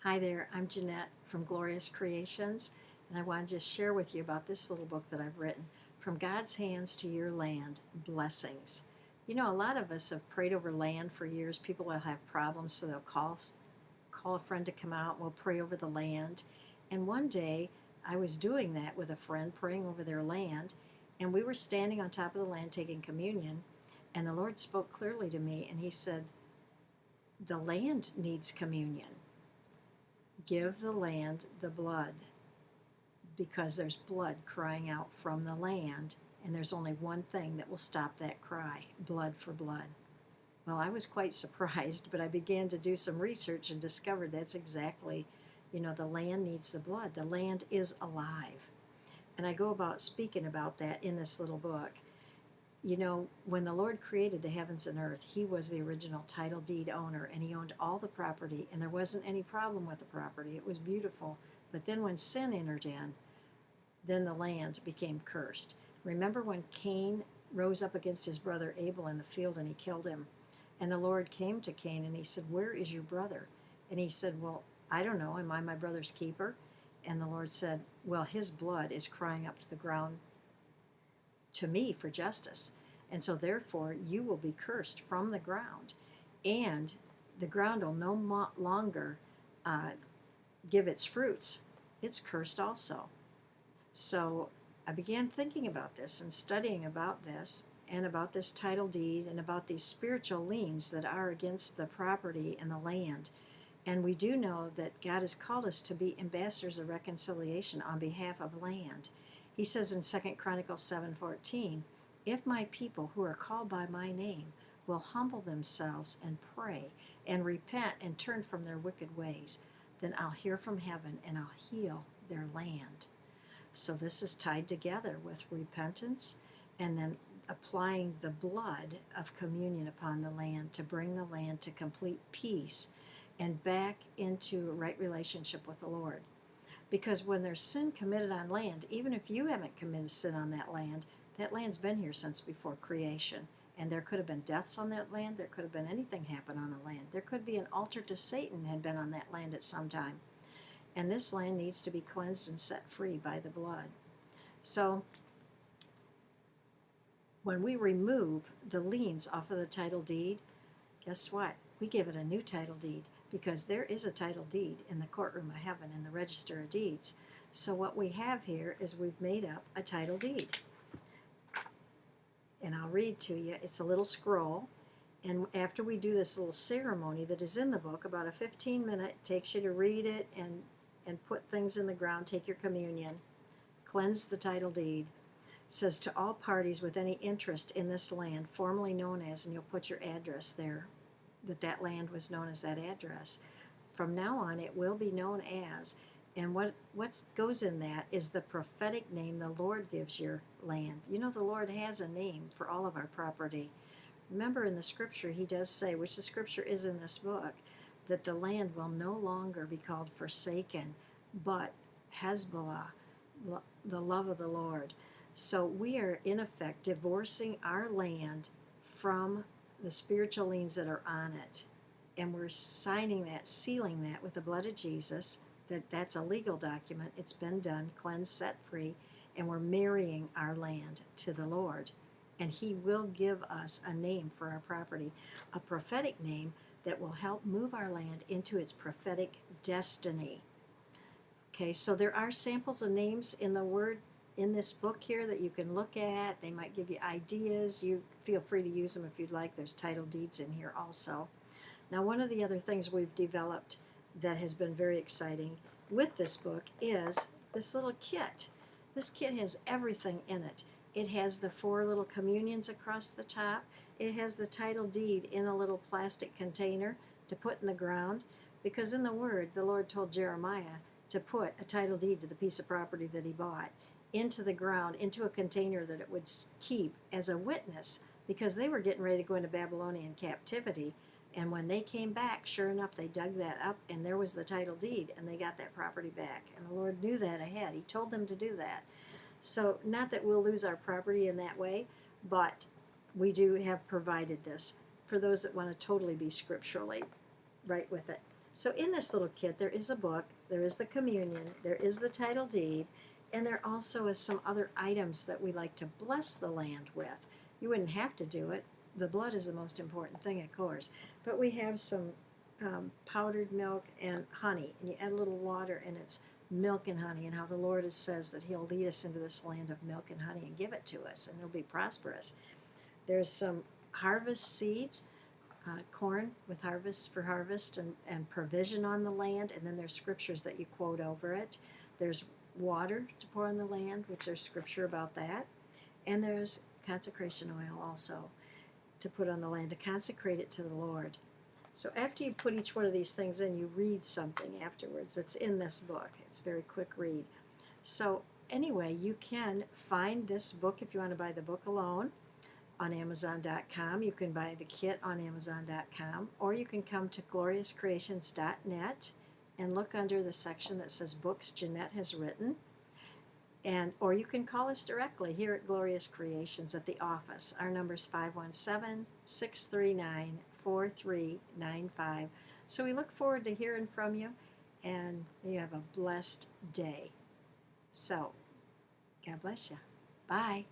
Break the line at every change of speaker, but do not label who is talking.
Hi there, I'm Jeanette from Glorious Creations, and I want to just share with you about this little book that I've written, From God's Hands to Your Land, Blessings. You know, a lot of us have prayed over land for years. People will have problems, so they'll call a friend to come out, and we'll pray over the land. And one day, I was doing that with a friend, praying over their land, and we were standing on top of the land taking communion, and the Lord spoke clearly to me, and He said, the land needs communion. Give the land the blood, because there's blood crying out from the land, and there's only one thing that will stop that cry: blood for blood. Well, I was quite surprised, but I began to do some research and discovered that's exactly, the land needs the blood. The land is alive. And I go about speaking about that in this little book. When the Lord created the heavens and earth, He was the original title deed owner, and He owned all the property, and there wasn't any problem with the property. It was beautiful. But then when sin entered in, then the land became cursed. Remember when Cain rose up against his brother Abel in the field and he killed him? And the Lord came to Cain and He said, "Where is your brother?" And he said, "Well, I don't know. Am I my brother's keeper?" And the Lord said, "Well, his blood is crying up to the ground to me for justice. And so therefore you will be cursed from the ground. And the ground will no longer give its fruits. It's cursed also." So I began thinking about this and studying about this and about this title deed and about these spiritual liens that are against the property and the land. And we do know that God has called us to be ambassadors of reconciliation on behalf of land. He says in 2 Chronicles 7:14, "If my people who are called by my name will humble themselves and pray and repent and turn from their wicked ways, then I'll hear from heaven and I'll heal their land." So this is tied together with repentance and then applying the blood of communion upon the land to bring the land to complete peace and back into a right relationship with the Lord. Because when there's sin committed on land, even if you haven't committed sin on that land's been here since before creation. And there could have been deaths on that land. There could have been anything happen on the land. There could be an altar to Satan had been on that land at some time. And this land needs to be cleansed and set free by the blood. So when we remove the liens off of the title deed, guess what? We give it a new title deed, because there is a title deed in the courtroom of heaven in the register of deeds. So what we have here is we've made up a title deed. And I'll read to you. It's a little scroll. And after we do this little ceremony that is in the book, about a 15-minute, takes you to read it and put things in the ground, take your communion, cleanse the title deed. It says, "To all parties with any interest in this land, formerly known as," and you'll put your address there, that land was known as that address. From now on, it will be known as, and what goes in that is the prophetic name the Lord gives your land. The Lord has a name for all of our property. Remember in the scripture, He does say, which the scripture is in this book, that the land will no longer be called forsaken, but Hezbollah, the love of the Lord. So we are, in effect, divorcing our land from the spiritual liens that are on it. And we're signing that, sealing that with the blood of Jesus, that's a legal document. It's been done, cleansed, set free, and we're marrying our land to the Lord. And He will give us a name for our property, a prophetic name that will help move our land into its prophetic destiny. Okay, so there are samples of names in the Word in this book here that you can look at. They might give you ideas. You feel free to use them if you'd like. There's title deeds in here also. Now, one of the other things we've developed that has been very exciting with this book is this little kit. This kit has everything in it. It has the 4 little communions across the top. It has the title deed in a little plastic container to put in the ground, because in the Word, the Lord told Jeremiah to put a title deed to the piece of property that he bought into the ground, into a container that it would keep as a witness, because they were getting ready to go into Babylonian captivity. And when they came back, sure enough, they dug that up, and there was the title deed, and they got that property back. And the Lord knew that ahead. He told them to do that. So not that we'll lose our property in that way, but we do have provided this for those that want to totally be scripturally right with it. So in this little kit, there is a book, there is the communion, there is the title deed, and there also is some other items that we like to bless the land with. You wouldn't have to do it. The blood is the most important thing, of course. But we have some powdered milk and honey, and you add a little water, and it's milk and honey, and how the Lord says that He'll lead us into this land of milk and honey and give it to us, and it'll be prosperous. There's some harvest seeds, corn with harvest for harvest and provision on the land, and then there's scriptures that you quote over it. There's water to pour on the land, which there's scripture about that, and there's consecration oil also to put on the land to consecrate it to the Lord. So after you put each one of these things in, you read something afterwards that's in this book. It's a very quick read. So anyway, you can find this book if you want to buy the book alone on Amazon.com. You can buy the kit on Amazon.com, or you can come to gloriouscreations.net and look under the section that says Books Jeanette has written. Or you can call us directly here at Glorious Creations at the office. Our number is 517-639-4395. So we look forward to hearing from you, and you have a blessed day. So, God bless you. Bye.